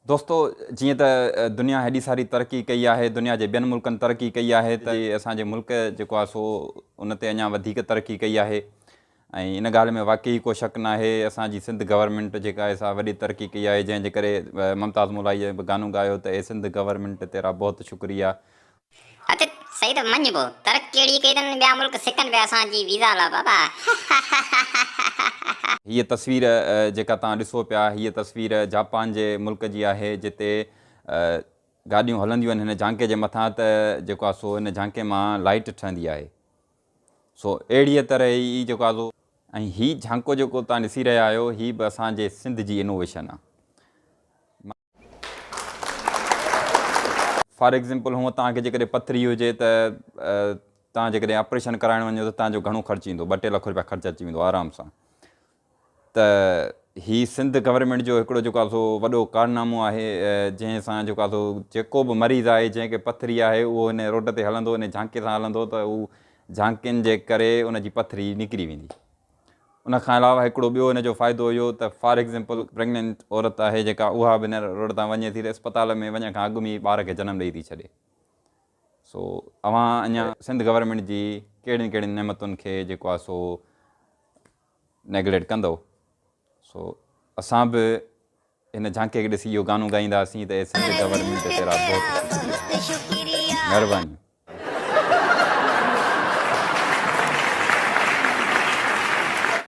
दोस्तों जीअं त दुनिया हेॾी सारी तरक़ी कई आहे, दुनिया जे ॿियनि मुल्कनि तरक़ी कई आहे, त असांजे मुल्क जेको आहे सो उन ते अञा वधीक तरक़ी कई आहे। ऐं इन ॻाल्हि में वाक़ई को शक न आहे, असांजी सिंध गवर्नमेंट जेका आहे सा वॾी तरक़ी कई आहे, जंहिंजे करे मुमताज़ मुलाईअ बि गानो ॻायो त ए सिंध गवर्नमेंट तेरा बहुत शुक्रिया। अते सही तो मञबो तरक़ी अहिड़ी कई अथनि ॿिया मुल्क सिकनि पिया असांजी वीज़ा ला बाबा। हीअ तस्वीर जेका तव्हां ॾिसो पिया, हीअ तस्वीर जापान जे मुल्क जी आहे, जिते गाॾियूं हलंदियूं आहिनि हिन झांके जे मथां, त जेको आहे सो हिन झांके मां लाइट ठहंदी आहे। सो अहिड़ीअ तरह ई जेको आहे सो ऐं हीअ झांको जेको तव्हां ॾिसी रहिया आहियो, हीअ बि असांजे सिंध जी इनोवेशन आहे। फॉर एग्ज़ाम्पल हूअं तव्हांखे जेकॾहिं पथरी हुजे त तव्हां जेकॾहिं ऑपरेशन कराइण वञो त तव्हांजो घणो ख़र्चु ईंदो, 2-3 लख रुपया ख़र्चु अची वेंदो आराम सां। त हीअ सिंध गवर्नमेंट जो हिकिड़ो जेको आहे सो वॾो कारनामो आहे, जंहिंसां जेको आहे सो जेको बि मरीज़ आहे जंहिंखे पथरी आहे उहो हिन रोड ते हलंदो, हिन झांके सां हलंदो, त उहो झांकियुनि जे करे उनजी पथरी निकिरी वेंदी। उनखां अलावा हिकिड़ो ॿियो हिन जो फ़ाइदो इहो त फॉर एग्ज़ाम्पल प्रेगनेंट औरत आहे जेका, उहा बि हिन रोड तां वञे थी त अस्पताल में वञण खां अॻु में ई ॿार खे जनमु ॾेई थी छॾे। सो अवां अञा सिंध गवर्नमेंट जी कहिड़ियुनि कहिड़ियुनि नेमतुनि खे जेको आहे सो नेगलेक्ट कंदो। सो असां बि हिन झांके खे ॾिसी इहो गानो ॻाईंदासीं त सिंध गवर्नमेंट तेरा बहुत शुक्रिया, महिरबानी।